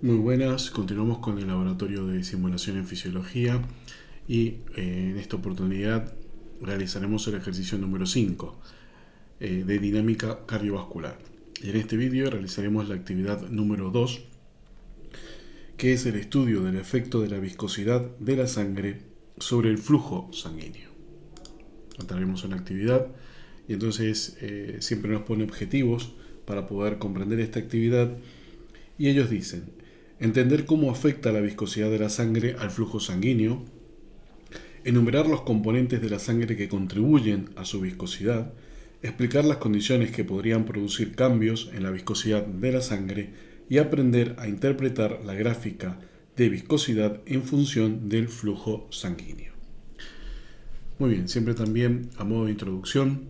Muy buenas, continuamos con el laboratorio de simulación en fisiología y en esta oportunidad realizaremos el ejercicio número 5 de dinámica cardiovascular. Y en este vídeo realizaremos la actividad número 2, que es el estudio del efecto de la viscosidad de la sangre sobre el flujo sanguíneo. Entraremos en la actividad y entonces siempre nos pone objetivos para poder comprender esta actividad y ellos dicen: entender cómo afecta la viscosidad de la sangre al flujo sanguíneo, enumerar los componentes de la sangre que contribuyen a su viscosidad, explicar las condiciones que podrían producir cambios en la viscosidad de la sangre y aprender a interpretar la gráfica de viscosidad en función del flujo sanguíneo. Muy bien, siempre también a modo de introducción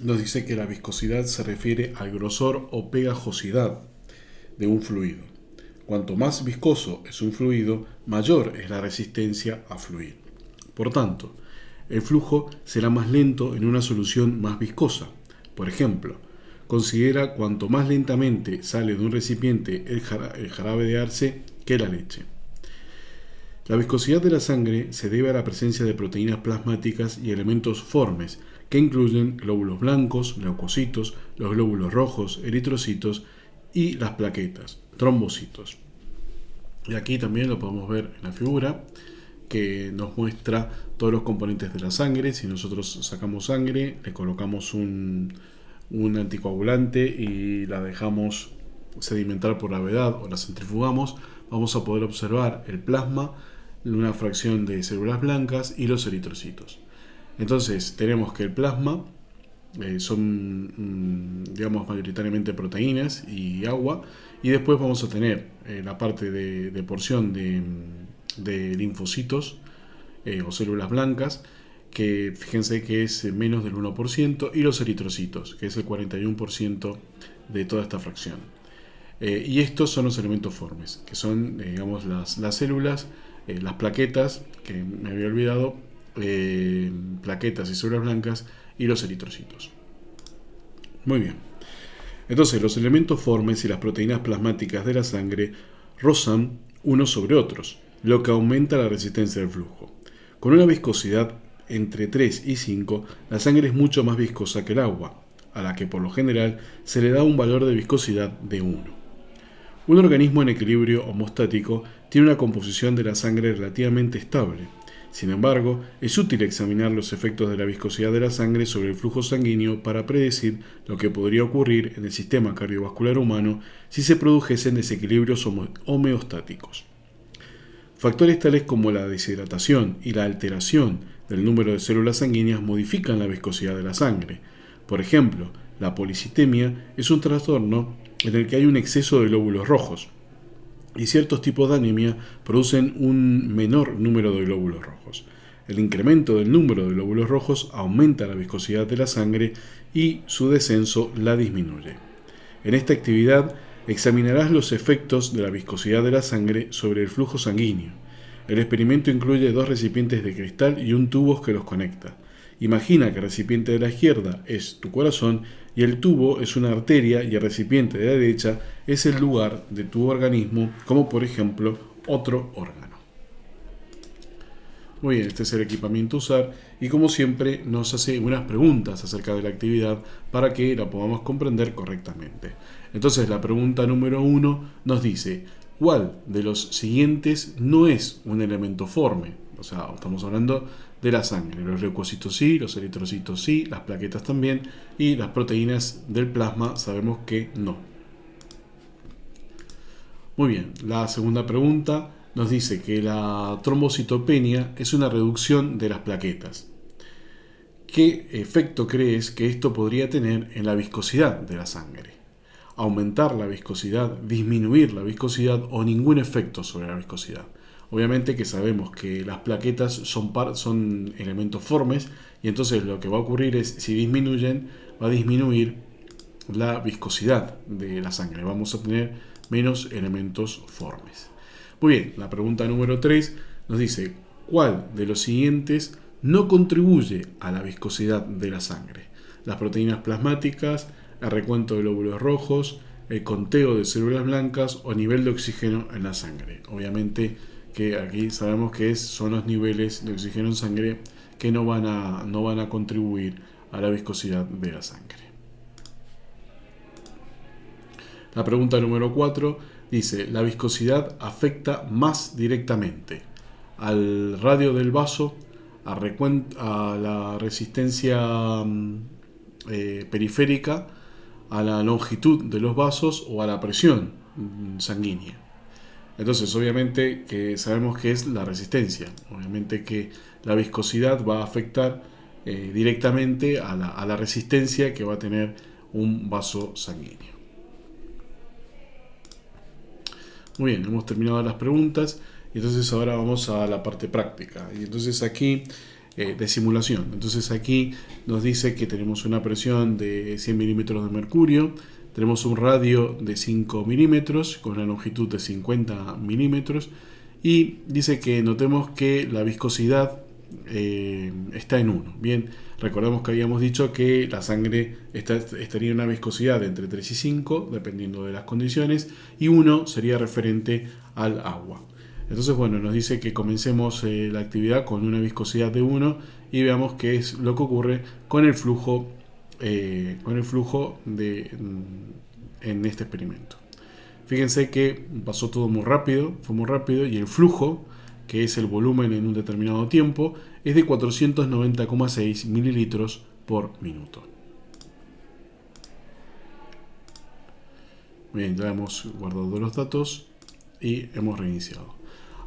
nos dice que la viscosidad se refiere al grosor o pegajosidad de un fluido. Cuanto más viscoso es un fluido, mayor es la resistencia a fluir. Por tanto, el flujo será más lento en una solución más viscosa. Por ejemplo, considera cuanto más lentamente sale de un recipiente el jarabe de arce que la leche. La viscosidad de la sangre se debe a la presencia de proteínas plasmáticas y elementos formes, que incluyen glóbulos blancos, leucocitos, los glóbulos rojos, eritrocitos y las plaquetas, trombocitos. Y aquí también lo podemos ver en la figura, que nos muestra todos los componentes de la sangre. Si nosotros sacamos sangre, le colocamos un anticoagulante y la dejamos sedimentar por gravedad o la centrifugamos, vamos a poder observar el plasma, una fracción de células blancas y los eritrocitos. Entonces tenemos que el plasma son, digamos, mayoritariamente proteínas y agua, y después vamos a tener la parte de porción de linfocitos o células blancas, que fíjense que es menos del 1%, y los eritrocitos, que es el 41% de toda esta fracción. Y estos son los elementos formes, que son, digamos, las células, las plaquetas, que me había olvidado, plaquetas y células blancas, y los eritrocitos. Muy bien. Entonces, los elementos formes y las proteínas plasmáticas de la sangre rozan unos sobre otros, lo que aumenta la resistencia del flujo. Con una viscosidad entre 3 y 5, la sangre es mucho más viscosa que el agua, a la que por lo general se le da un valor de viscosidad de 1. Un organismo en equilibrio homostático tiene una composición de la sangre relativamente estable. Sin embargo, es útil examinar los efectos de la viscosidad de la sangre sobre el flujo sanguíneo para predecir lo que podría ocurrir en el sistema cardiovascular humano si se produjesen desequilibrios homeostáticos. Factores tales como la deshidratación y la alteración del número de células sanguíneas modifican la viscosidad de la sangre. Por ejemplo, la policitemia es un trastorno en el que hay un exceso de glóbulos rojos, y ciertos tipos de anemia producen un menor número de glóbulos rojos. El incremento del número de glóbulos rojos aumenta la viscosidad de la sangre y su descenso la disminuye. En esta actividad examinarás los efectos de la viscosidad de la sangre sobre el flujo sanguíneo. El experimento incluye 2 recipientes de cristal y un tubo que los conecta. Imagina que el recipiente de la izquierda es tu corazón y el tubo es una arteria, y el recipiente de la derecha es el lugar de tu organismo, como por ejemplo otro órgano. Muy bien, este es el equipamiento a usar, y como siempre nos hace unas preguntas acerca de la actividad para que la podamos comprender correctamente. Entonces la pregunta número 1 nos dice: ¿cuál de los siguientes no es un elemento forme? O sea, estamos hablando de la sangre. Los leucocitos sí, los eritrocitos sí, las plaquetas también, y las proteínas del plasma sabemos que no. Muy bien, la segunda pregunta nos dice que la trombocitopenia es una reducción de las plaquetas. ¿Qué efecto crees que esto podría tener en la viscosidad de la sangre? ¿Aumentar la viscosidad, disminuir la viscosidad o ningún efecto sobre la viscosidad? Obviamente que sabemos que las plaquetas son elementos formes, y entonces lo que va a ocurrir es, si disminuyen, va a disminuir la viscosidad de la sangre. Vamos a tener menos elementos formes. Muy bien, la pregunta número 3 nos dice: ¿cuál de los siguientes no contribuye a la viscosidad de la sangre? Las proteínas plasmáticas, el recuento de glóbulos rojos, el conteo de células blancas o nivel de oxígeno en la sangre. Obviamente que aquí sabemos que son los niveles de oxígeno en sangre que no van a contribuir a la viscosidad de la sangre. La pregunta número 4 dice: la viscosidad afecta más directamente al radio del vaso, a la resistencia periférica, a la longitud de los vasos o a la presión sanguínea. Entonces, obviamente que sabemos que es la resistencia. Obviamente que la viscosidad va a afectar directamente a la resistencia que va a tener un vaso sanguíneo. Muy bien, hemos terminado las preguntas y entonces ahora vamos a la parte práctica. Y entonces aquí de simulación. Entonces aquí nos dice que tenemos una presión de 100 milímetros de mercurio, tenemos un radio de 5 milímetros con una longitud de 50 milímetros y dice que notemos que la viscosidad está en 1. Bien, recordemos que habíamos dicho que la sangre estaría en una viscosidad de entre 3 y 5, dependiendo de las condiciones, y 1 sería referente al agua. Entonces, bueno, nos dice que comencemos la actividad con una viscosidad de 1 y veamos qué es lo que ocurre con el flujo, en este experimento. Fíjense que pasó todo muy rápido, fue muy rápido, y el flujo, que es el volumen en un determinado tiempo, es de 490,6 mililitros por minuto. Bien, ya hemos guardado los datos y hemos reiniciado.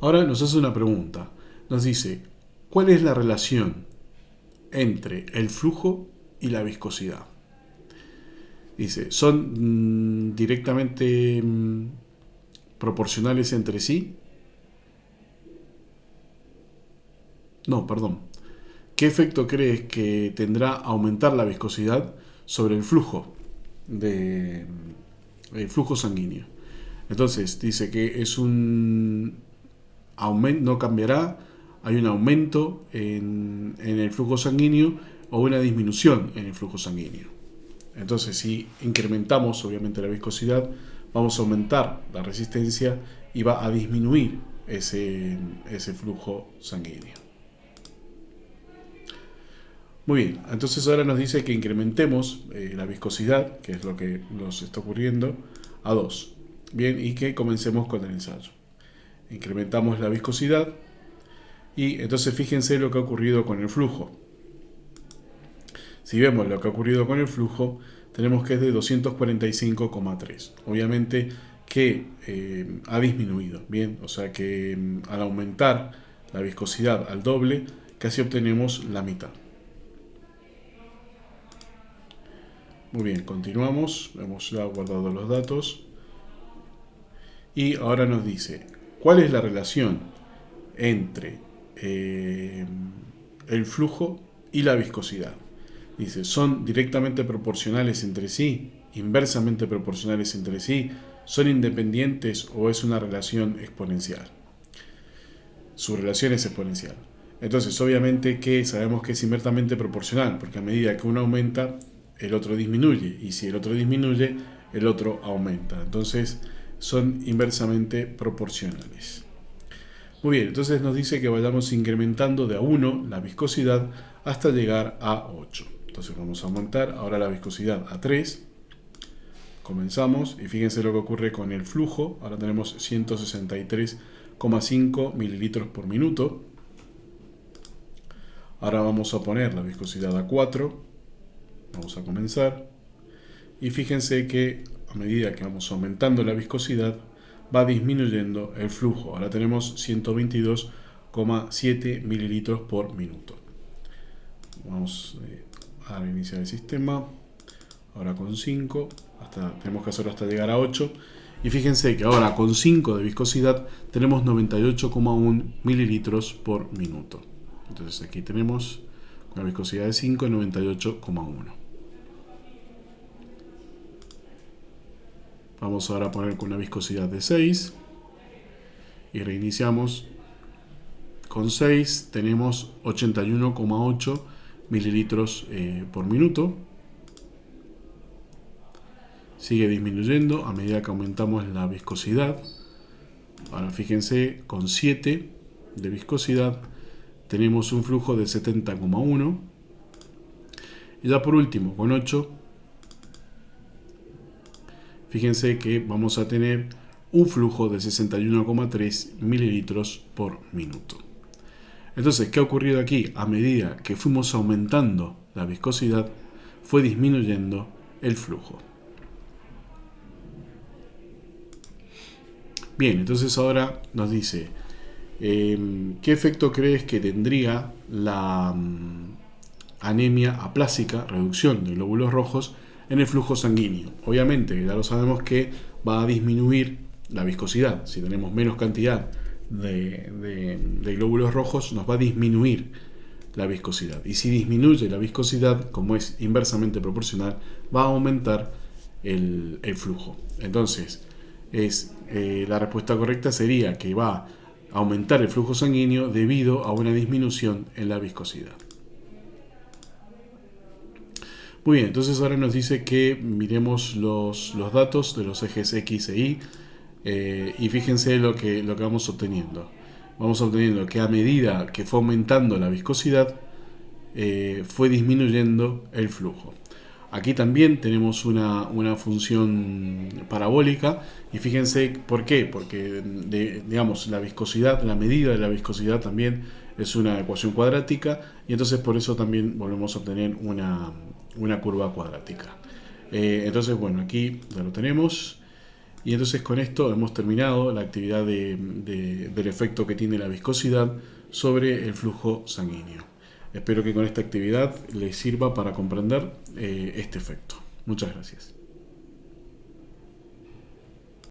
Ahora nos hace una pregunta. Nos dice: ¿cuál es la relación entre el flujo y la viscosidad? Dice: ¿son directamente proporcionales entre sí? No, perdón. ¿Qué efecto crees que tendrá aumentar la viscosidad sobre el flujo sanguíneo? Entonces dice que es un aumento, no cambiará, hay un aumento en el flujo sanguíneo o una disminución en el flujo sanguíneo. Entonces, si incrementamos obviamente la viscosidad, vamos a aumentar la resistencia y va a disminuir ese flujo sanguíneo. Muy bien, entonces ahora nos dice que incrementemos la viscosidad, que es lo que nos está ocurriendo, a 2. Bien, y que comencemos con el ensayo. Incrementamos la viscosidad y entonces fíjense lo que ha ocurrido con el flujo. Si vemos lo que ha ocurrido con el flujo, tenemos que es de 245,3. Obviamente que ha disminuido, bien, o sea que al aumentar la viscosidad al doble, casi obtenemos la mitad. Muy bien, continuamos, hemos ya guardado los datos y ahora nos dice: ¿cuál es la relación entre el flujo y la viscosidad? Dice: ¿son directamente proporcionales entre sí? ¿Inversamente proporcionales entre sí? ¿Son independientes o es una relación exponencial? Su relación es exponencial. Entonces, obviamente que sabemos que es inversamente proporcional, porque a medida que uno aumenta, el otro disminuye, y si el otro disminuye, el otro aumenta. Entonces, son inversamente proporcionales. Muy bien, entonces nos dice que vayamos incrementando de a 1 la viscosidad hasta llegar a 8. Entonces vamos a aumentar ahora la viscosidad a 3. Comenzamos y fíjense lo que ocurre con el flujo. Ahora tenemos 163,5 mililitros por minuto. Ahora vamos a poner la viscosidad a 4. Vamos a comenzar. Y fíjense que a medida que vamos aumentando la viscosidad, va disminuyendo el flujo. Ahora tenemos 122,7 mililitros por minuto. Vamos a reiniciar el sistema. Ahora con 5. Tenemos que hacerlo hasta llegar a 8. Y fíjense que ahora con 5 de viscosidad tenemos 98,1 mililitros por minuto. Entonces aquí tenemos una viscosidad de 5 y 98,1. Vamos ahora a poner con una viscosidad de 6 y reiniciamos. Con 6 tenemos 81,8 mililitros por minuto. sigue disminuyendo a medida que aumentamos la viscosidad. Ahora fíjense, con 7 de viscosidad tenemos un flujo de 70,1. Y ya por último, con 8, fíjense que vamos a tener un flujo de 61,3 mililitros por minuto. Entonces, ¿qué ha ocurrido aquí? A medida que fuimos aumentando la viscosidad, fue disminuyendo el flujo. Bien, entonces ahora nos dice, ¿qué efecto crees que tendría la anemia aplásica, reducción de glóbulos rojos, en el flujo sanguíneo? Obviamente, ya lo sabemos que va a disminuir la viscosidad. Si tenemos menos cantidad de glóbulos rojos, nos va a disminuir la viscosidad. Y si disminuye la viscosidad, como es inversamente proporcional, va a aumentar el flujo. Entonces, la respuesta correcta sería que va a aumentar el flujo sanguíneo debido a una disminución en la viscosidad. Muy bien, entonces ahora nos dice que miremos los datos de los ejes X e Y, y fíjense lo que vamos obteniendo. Vamos obteniendo que a medida que fue aumentando la viscosidad, fue disminuyendo el flujo. Aquí también tenemos una función parabólica, y fíjense por qué, porque digamos, la viscosidad, la medida de la viscosidad también es una ecuación cuadrática, y entonces por eso también volvemos a obtener una curva cuadrática. Entonces, bueno, aquí ya lo tenemos. Y entonces con esto hemos terminado la actividad del efecto que tiene la viscosidad sobre el flujo sanguíneo. Espero que con esta actividad les sirva para comprender este efecto. Muchas gracias.